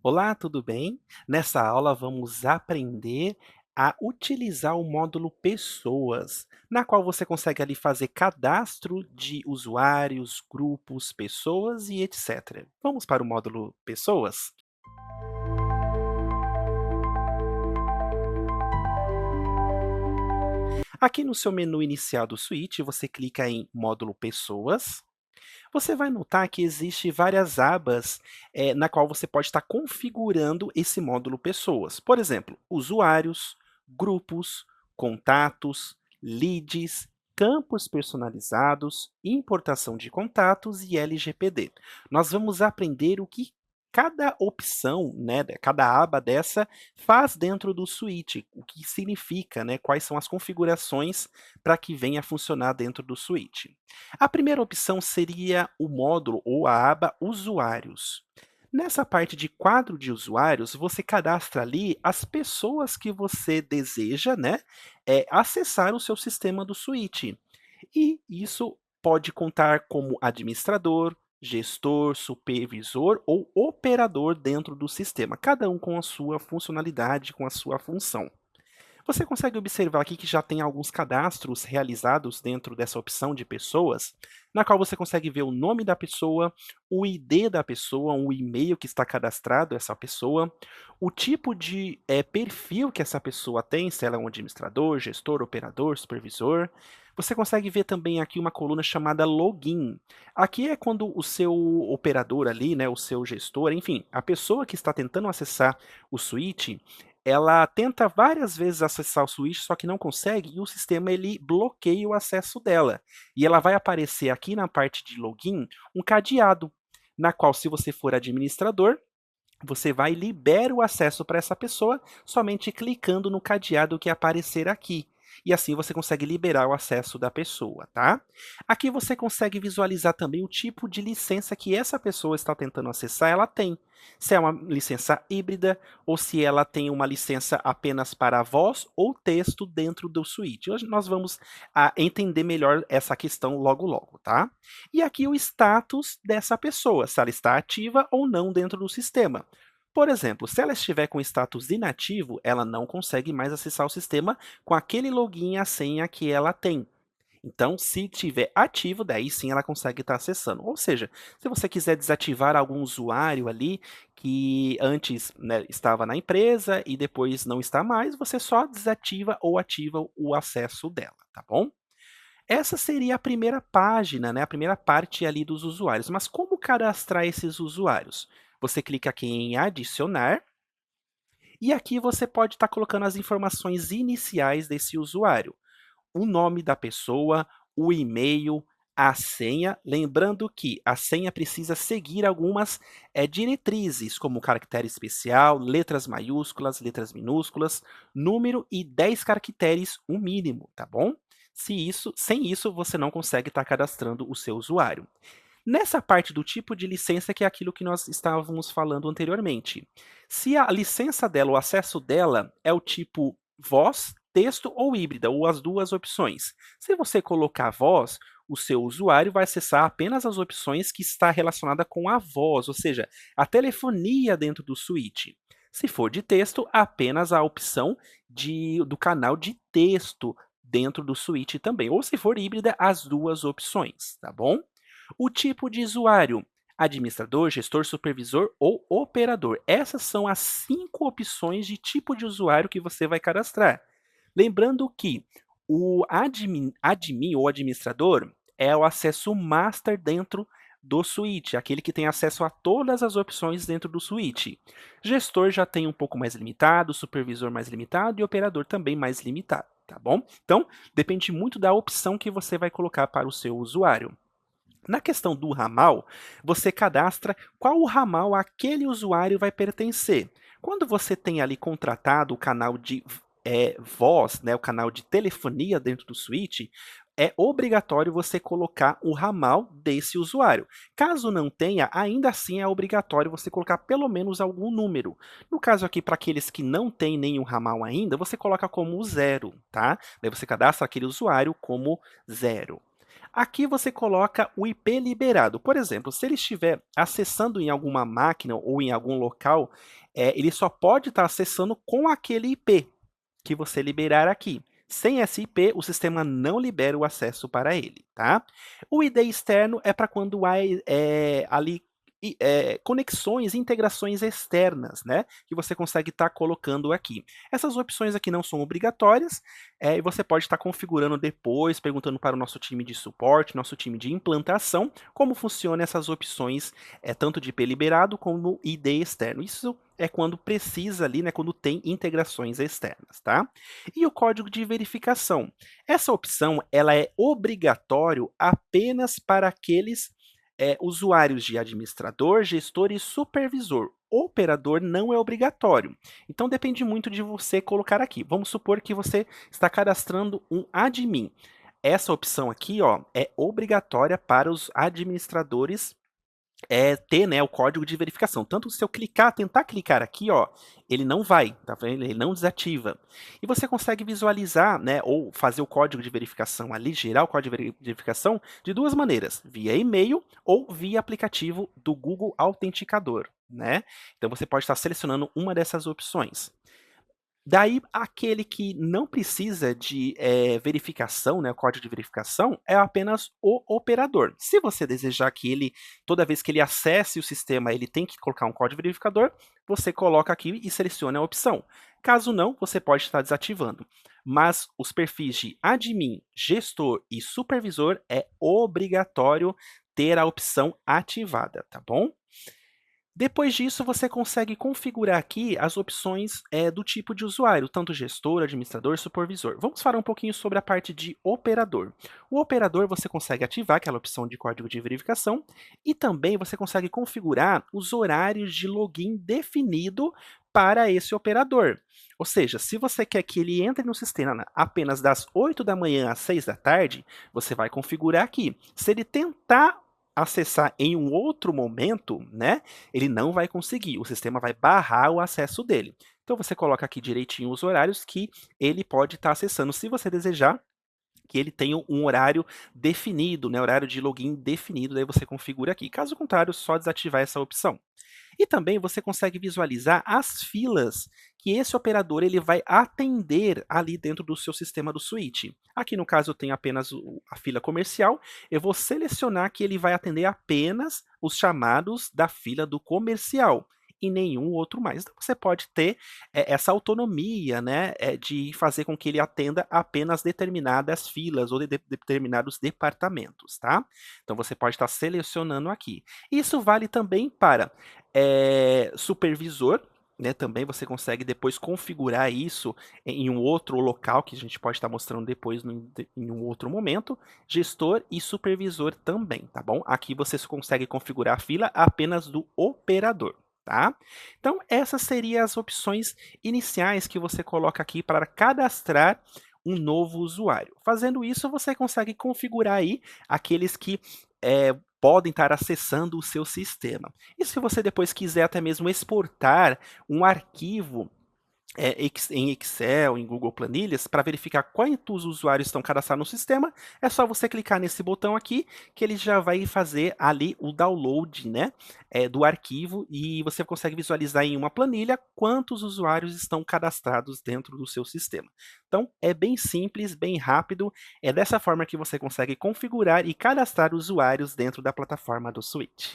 Olá, tudo bem? Nessa aula vamos aprender a utilizar o módulo Pessoas, na qual você consegue ali fazer cadastro de usuários, grupos, pessoas e etc. Vamos para o módulo Pessoas? Aqui no seu menu inicial do Switch, você clica em Módulo Pessoas. Você vai notar que existe várias abas, na qual você pode estar configurando esse módulo pessoas. Por exemplo, usuários, grupos, contatos, leads, campos personalizados, importação de contatos e LGPD. Nós vamos aprender o que cada opção, né, cada aba dessa faz dentro do Switch, o que significa, né, quais são as configurações para que venha a funcionar dentro do Switch. A primeira opção seria o módulo ou a aba Usuários. Nessa parte de quadro de usuários, você cadastra ali as pessoas que você deseja, né, acessar o seu sistema do Switch. E isso pode contar como administrador, gestor, supervisor ou operador dentro do sistema, cada um com a sua funcionalidade, com a sua função. Você consegue observar aqui que já tem alguns cadastros realizados dentro dessa opção de pessoas, na qual você consegue ver o nome da pessoa, o ID da pessoa, o e-mail que está cadastrado essa pessoa, o tipo de perfil que essa pessoa tem, se ela é um administrador, gestor, operador, supervisor. Você consegue ver também aqui uma coluna chamada login. Aqui é quando o seu operador ali, né, o seu gestor, enfim, a pessoa que está tentando acessar o switch, ela tenta várias vezes acessar o switch, só que não consegue, e o sistema ele bloqueia o acesso dela. E ela vai aparecer aqui na parte de login um cadeado, na qual, se você for administrador, você vai e libera o acesso para essa pessoa somente clicando no cadeado que aparecer aqui. E assim você consegue liberar o acesso da pessoa, tá? Aqui você consegue visualizar também o tipo de licença que essa pessoa está tentando acessar, ela tem. Se é uma licença híbrida ou se ela tem uma licença apenas para voz ou texto dentro do Switch. Hoje nós vamos entender melhor essa questão logo logo, tá? E aqui o status dessa pessoa, se ela está ativa ou não dentro do sistema. Por exemplo, se ela estiver com status inativo, ela não consegue mais acessar o sistema com aquele login e a senha que ela tem. Então, se tiver ativo, daí sim ela consegue estar acessando. Ou seja, se você quiser desativar algum usuário ali que antes, né, estava na empresa e depois não está mais, você só desativa ou ativa o acesso dela, tá bom? Essa seria a primeira página, né, a primeira parte ali dos usuários. Mas como cadastrar esses usuários? Você clica aqui em adicionar e aqui você pode estar colocando as informações iniciais desse usuário, o nome da pessoa, o e-mail, a senha, lembrando que a senha precisa seguir algumas diretrizes, como caractere especial, letras maiúsculas, letras minúsculas, número e 10 caracteres, o mínimo, tá bom? Sem isso, você não consegue estar cadastrando o seu usuário. Nessa parte do tipo de licença, que é aquilo que nós estávamos falando anteriormente. Se a licença dela, o acesso dela é o tipo voz, texto ou híbrida, ou as duas opções. Se você colocar voz, o seu usuário vai acessar apenas as opções que está relacionada com a voz, ou seja, a telefonia dentro do switch. Se for de texto, apenas a opção do canal de texto dentro do switch também. Ou se for híbrida, as duas opções, tá bom? O tipo de usuário: administrador, gestor, supervisor ou operador. Essas são as 5 opções de tipo de usuário que você vai cadastrar. Lembrando que o admin ou administrador é o acesso master dentro do switch, aquele que tem acesso a todas as opções dentro do switch. Gestor já tem um pouco mais limitado, supervisor mais limitado e operador também mais limitado, tá bom? Então, depende muito da opção que você vai colocar para o seu usuário. Na questão do ramal, você cadastra qual o ramal aquele usuário vai pertencer. Quando você tem ali contratado o canal de voz, né, o canal de telefonia dentro do switch, é obrigatório você colocar o ramal desse usuário. Caso não tenha, ainda assim é obrigatório você colocar pelo menos algum número. No caso aqui, para aqueles que não têm nenhum ramal ainda, você coloca como zero, tá? Daí você cadastra aquele usuário como zero. Aqui você coloca o IP liberado. Por exemplo, se ele estiver acessando em alguma máquina ou em algum local, ele só pode estar acessando com aquele IP que você liberar aqui. Sem esse IP, o sistema não libera o acesso para ele, tá? O ID externo é para quando há ali conexões, integrações externas, né? Que você consegue estar colocando aqui. Essas opções aqui não são obrigatórias, e você pode estar configurando depois, perguntando para o nosso time de suporte, nosso time de implantação, como funcionam essas opções, tanto de IP liberado como ID externo. Isso é quando precisa ali, né, quando tem integrações externas, tá? E o código de verificação. Essa opção, ela é obrigatório apenas para aqueles usuários de administrador, gestor e supervisor. Operador não é obrigatório. Então depende muito de você colocar aqui. Vamos supor que você está cadastrando um admin. Essa opção aqui, ó, é obrigatória para os administradores ter, né, o código de verificação. Tanto se eu tentar clicar aqui, ó, ele não vai, tá vendo? Ele não desativa. E você consegue visualizar, né, ou fazer o código de verificação ali, gerar o código de verificação de duas maneiras, via e-mail ou via aplicativo do Google Autenticador, né? Então você pode estar selecionando uma dessas opções. Daí, aquele que não precisa de, verificação, né, o código de verificação, é apenas o operador. Se você desejar que ele, toda vez que ele acesse o sistema, ele tem que colocar um código verificador, você coloca aqui e seleciona a opção. Caso não, você pode estar desativando. Mas os perfis de admin, gestor e supervisor é obrigatório ter a opção ativada, tá bom? Depois disso, você consegue configurar aqui as opções do tipo de usuário, tanto gestor, administrador, supervisor. Vamos falar um pouquinho sobre a parte de operador. O operador você consegue ativar aquela opção de código de verificação e também você consegue configurar os horários de login definido para esse operador. Ou seja, se você quer que ele entre no sistema apenas das 8 da manhã às 6 da tarde, você vai configurar aqui. Se ele tentar acessar em um outro momento, né, ele não vai conseguir, o sistema vai barrar o acesso dele. Então você coloca aqui direitinho os horários que ele pode estar acessando, se você desejar que ele tenha um horário definido, né, horário de login definido, daí você configura aqui. Caso contrário, só desativar essa opção. E também você consegue visualizar as filas que esse operador ele vai atender ali dentro do seu sistema do switch. Aqui no caso eu tenho apenas a fila comercial, eu vou selecionar que ele vai atender apenas os chamados da fila do comercial e nenhum outro mais. Então você pode ter essa autonomia, né, de fazer com que ele atenda apenas determinadas filas ou determinados departamentos, tá? Então você pode estar selecionando aqui. Isso vale também para supervisor, né, também você consegue depois configurar isso em um outro local, que a gente pode estar mostrando depois em um outro momento, gestor e supervisor também, tá bom? Aqui você consegue configurar a fila apenas do operador, tá? Então essas seriam as opções iniciais que você coloca aqui para cadastrar um novo usuário. Fazendo isso, você consegue configurar aí aqueles que podem estar acessando o seu sistema. E se você depois quiser até mesmo exportar um arquivo em Excel, em Google Planilhas, para verificar quantos usuários estão cadastrados no sistema, é só você clicar nesse botão aqui, que ele já vai fazer ali o download, né, do arquivo, e você consegue visualizar em uma planilha quantos usuários estão cadastrados dentro do seu sistema. Então, é bem simples, bem rápido, é dessa forma que você consegue configurar e cadastrar usuários dentro da plataforma do Switch.